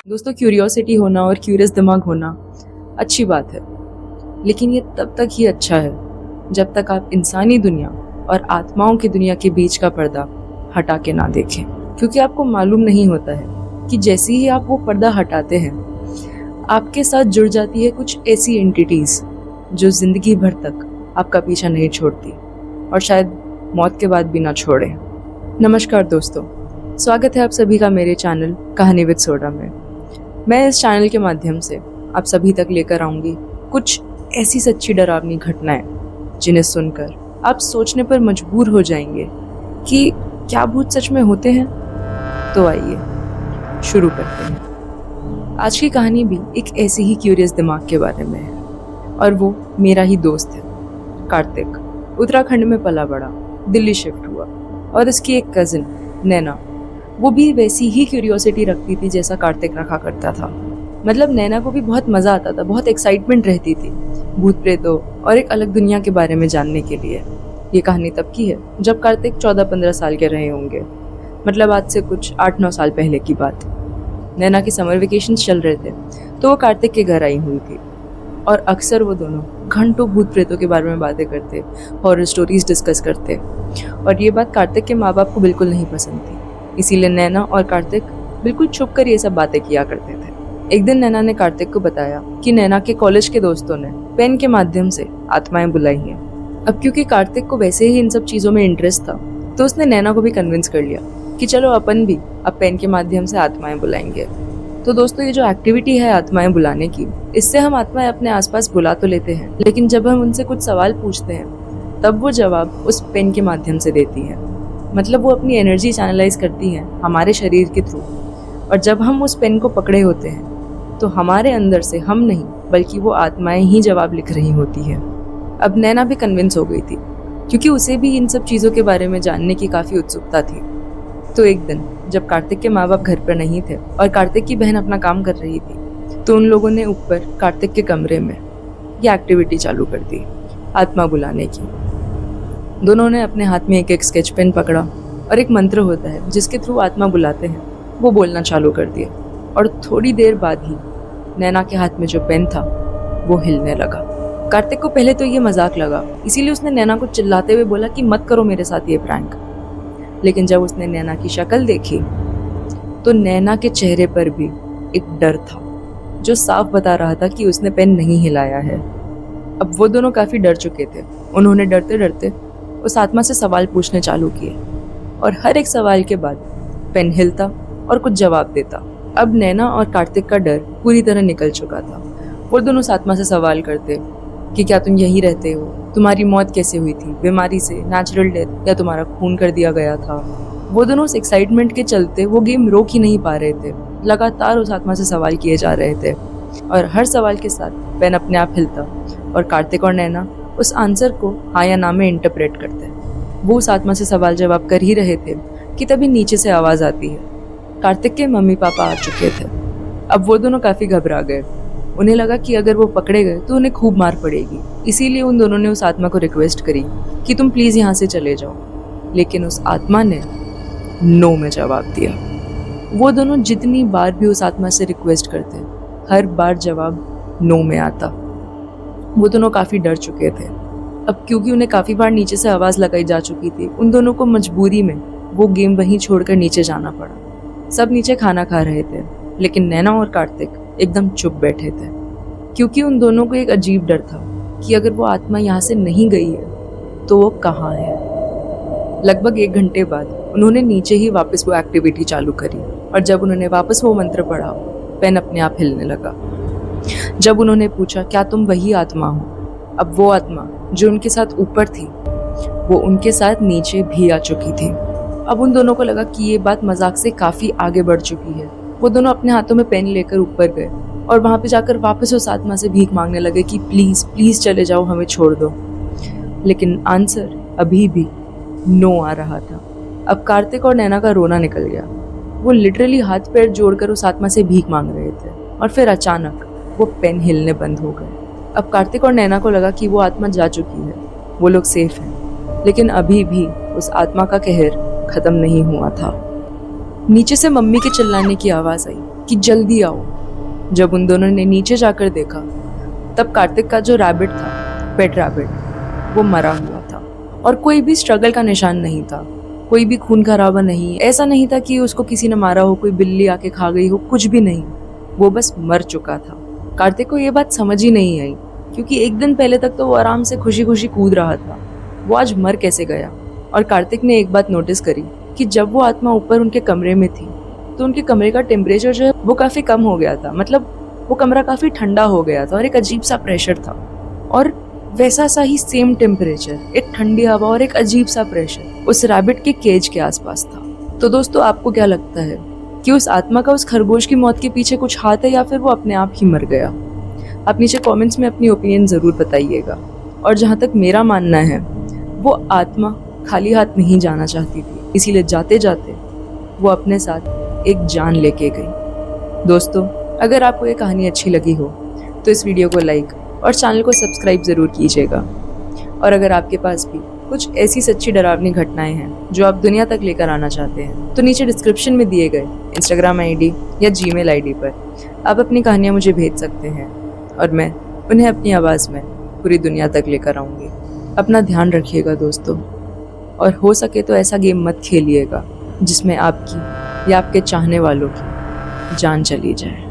दोस्तों, क्यूरियोसिटी होना और क्यूरियस दिमाग होना अच्छी बात है, लेकिन ये तब तक ही अच्छा है जब तक आप इंसानी दुनिया और आत्माओं की दुनिया के बीच का पर्दा हटा के ना देखें, क्योंकि आपको मालूम नहीं होता है कि जैसे ही आप वो पर्दा हटाते हैं आपके साथ जुड़ जाती है कुछ ऐसी एंटिटीज जो जिंदगी भर तक आपका पीछा नहीं छोड़ती और शायद मौत के बाद भी ना छोड़े। नमस्कार दोस्तों, स्वागत है आप सभी का मेरे चैनल कहानी विद सोडा में। मैं इस चैनल के माध्यम से आप सभी तक लेकर आऊंगी कुछ ऐसी सच्ची डरावनी घटनाएं जिन्हें सुनकर आप सोचने पर मजबूर हो जाएंगे कि क्या भूत सच में होते हैं। तो आइए शुरू करते हैं। आज की कहानी भी एक ऐसे ही क्यूरियस दिमाग के बारे में है और वो मेरा ही दोस्त है कार्तिक। उत्तराखंड में पला बड़ा, दिल्ली शिफ्ट हुआ और उसकी एक कजिन नैना, वो भी वैसी ही क्यूरियोसिटी रखती थी जैसा कार्तिक रखा करता था। मतलब नैना को भी बहुत मज़ा आता था, बहुत एक्साइटमेंट रहती थी भूत प्रेतों और एक अलग दुनिया के बारे में जानने के लिए। ये कहानी तब की है जब कार्तिक 14-15 साल के रहे होंगे, मतलब आज से कुछ 8-9 साल पहले की बात। नैना की समर वेकेशन चल रहे थे तो वो कार्तिक के घर आई हुई थी और अक्सर वो दोनों घंटों भूत प्रेतों के बारे में बातें करते, हॉरर स्टोरीज डिस्कस करते। और ये बात कार्तिक के माँ बाप को बिल्कुल नहीं पसंद थी, इसीलिए नैना और कार्तिक बिल्कुल छुप कर ये सब बातें किया करते थे। एक दिन नैना ने कार्तिक को बताया कि नैना के कॉलेज के दोस्तों ने पेन के माध्यम से आत्माएं बुलाई हैं। अब क्योंकि कार्तिक को वैसे ही इन सब चीजों में इंटरेस्ट था तो उसने नैना को भी कन्विंस कर लिया कि चलो अपन भी अब पेन के माध्यम से आत्माएं बुलाएंगे। तो दोस्तों, ये जो एक्टिविटी है आत्माएं बुलाने की, इससे हम आत्माएं अपने आसपास बुला तो लेते हैं, लेकिन जब हम उनसे कुछ सवाल पूछते हैं तब वो जवाब उस पेन के माध्यम से देती है। मतलब वो अपनी एनर्जी चैनलाइज करती हैं हमारे शरीर के थ्रू, और जब हम उस पेन को पकड़े होते हैं तो हमारे अंदर से हम नहीं बल्कि वो आत्माएं ही जवाब लिख रही होती है। अब नैना भी कन्विंस हो गई थी क्योंकि उसे भी इन सब चीज़ों के बारे में जानने की काफ़ी उत्सुकता थी। तो एक दिन जब कार्तिक के माँ बाप घर पर नहीं थे और कार्तिक की बहन अपना काम कर रही थी तो उन लोगों ने ऊपर कार्तिक के कमरे में ये एक्टिविटी चालू कर दी, आत्मा बुलाने की। दोनों ने अपने हाथ में एक स्केच पेन पकड़ा और एक मंत्र होता है जिसके थ्रू आत्मा बुलाते हैं वो बोलना चालू कर दिया। और थोड़ी देर बाद ही नैना के हाथ में जो पेन था वो हिलने लगा। कार्तिक को पहले तो ये मजाक लगा, इसीलिए उसने नैना को चिल्लाते हुए बोला कि मत करो मेरे साथ ये प्रैंक। लेकिन जब उसने नैना की शक्ल देखी तो नैना के चेहरे पर भी एक डर था जो साफ बता रहा था कि उसने पेन नहीं हिलाया है। अब वो दोनों काफी डर चुके थे। उन्होंने डरते डरते उस आत्मा से सवाल पूछने चालू किए और हर एक सवाल के बाद पेन हिलता और कुछ जवाब देता। अब नैना और कार्तिक का डर पूरी तरह निकल चुका था। वो दोनों उस आत्मा से सवाल करते कि क्या तुम यहीं रहते हो, तुम्हारी मौत कैसे हुई थी, बीमारी से, नेचुरल डेथ, या तुम्हारा खून कर दिया गया था। वो दोनों उस एक्साइटमेंट के चलते वो गेम रोक ही नहीं पा रहे थे, लगातार उस आत्मा से सवाल किए जा रहे थे और हर सवाल के साथ पेन अपने आप हिलता और कार्तिक और नैना उस आंसर को हाँ या ना में इंटरप्रेट करते। वो उस आत्मा से सवाल जवाब कर ही रहे थे कि तभी नीचे से आवाज आती है। कार्तिक के मम्मी पापा आ चुके थे। अब वो दोनों काफी घबरा गए। उन्हें लगा कि अगर वो पकड़े गए तो उन्हें खूब मार पड़ेगी, इसीलिए उन दोनों ने उस आत्मा को रिक्वेस्ट करी कि तुम प्लीज यहाँ से चले जाओ। लेकिन उस आत्मा ने नो में जवाब दिया। वो दोनों जितनी बार भी उस आत्मा से रिक्वेस्ट करते हर बार जवाब नो में आता। वो दोनों काफी डर चुके थे। अब क्योंकि उन्हें काफी बार नीचे से आवाज लगाई जा चुकी थी, उन दोनों को मजबूरी में वो गेम वहीं छोड़कर नीचे जाना पड़ा। सब नीचे खाना खा रहे थे, लेकिन नैना और कार्तिक एकदम चुप बैठे थे क्योंकि उन दोनों को एक अजीब डर था कि अगर वो आत्मा यहाँ से नहीं गई है तो वो कहाँ है। लगभग 1 घंटे बाद उन्होंने नीचे ही वापस वो एक्टिविटी चालू करी और जब उन्होंने वापस वो मंत्र पढ़ा पेन अपने आप हिलने लगा। जब उन्होंने पूछा क्या तुम वही आत्मा हो, अब वो आत्मा जो उनके साथ ऊपर थी वो उनके साथ नीचे भी आ चुकी थी। अब उन दोनों को लगा कि ये बात मजाक से काफी आगे बढ़ चुकी है। वो दोनों अपने हाथों में पेन लेकर ऊपर गए और वहां पे जाकर वापस उस आत्मा से भीख मांगने लगे कि प्लीज प्लीज चले जाओ, हमें छोड़ दो। लेकिन आंसर अभी भी नो आ रहा था। अब कार्तिक और नैना का रोना निकल गया। वो लिटरली हाथ पैर जोड़कर उस आत्मा से भीख मांग रहे थे और फिर अचानक वो पेन हिलने बंद हो गए। अब कार्तिक और नैना को लगा कि वो आत्मा जा चुकी है, वो लोग सेफ हैं, लेकिन अभी भी उस आत्मा का कहर खत्म नहीं हुआ था। नीचे से मम्मी के चिल्लाने की आवाज आई कि जल्दी आओ। जब उन दोनों ने नीचे जाकर देखा तब कार्तिक का जो रैबिट था, पेट रैबिट, वो मरा हुआ था और कोई भी स्ट्रगल का निशान नहीं था, कोई भी खून खराबा नहीं। ऐसा नहीं था कि उसको किसी ने मारा हो, कोई बिल्ली आके खा गई हो, कुछ भी नहीं। वो बस मर चुका था। कार्तिक को ये बात समझ ही नहीं आई, क्योंकि एक दिन पहले तक तो वो आराम से खुशी खुशी कूद रहा था, वो आज मर कैसे गया। और कार्तिक ने एक बात नोटिस करी कि जब वो आत्मा ऊपर उनके कमरे में थी तो उनके कमरे का टेम्परेचर जो है वो काफी कम हो गया था। मतलब वो कमरा काफी ठंडा हो गया था और एक अजीब सा प्रेशर था, और वैसा सा ही सेम टेम्परेचर, एक ठंडी हवा और एक अजीब सा प्रेशर उस रैबिट के केज के आसपास था। तो दोस्तों, आपको क्या लगता है कि उस आत्मा का उस खरगोश की मौत के पीछे कुछ हाथ है या फिर वो अपने आप ही मर गया? आप नीचे कमेंट्स में अपनी ओपिनियन जरूर बताइएगा। और जहाँ तक मेरा मानना है, वो आत्मा खाली हाथ नहीं जाना चाहती थी, इसीलिए जाते जाते वो अपने साथ एक जान लेके गई। दोस्तों, अगर आपको ये कहानी अच्छी लगी हो तो इस वीडियो को लाइक और चैनल को सब्सक्राइब ज़रूर कीजिएगा। और अगर आपके पास भी कुछ ऐसी सच्ची डरावनी घटनाएं हैं जो आप दुनिया तक लेकर आना चाहते हैं, तो नीचे डिस्क्रिप्शन में दिए गए इंस्टाग्राम आईडी या जीमेल आईडी पर आप अपनी कहानियाँ मुझे भेज सकते हैं और मैं उन्हें अपनी आवाज़ में पूरी दुनिया तक लेकर आऊँगी। अपना ध्यान रखिएगा दोस्तों, और हो सके तो ऐसा गेम मत खेलिएगा जिसमें आपकी या आपके चाहने वालों की जान चली जाए।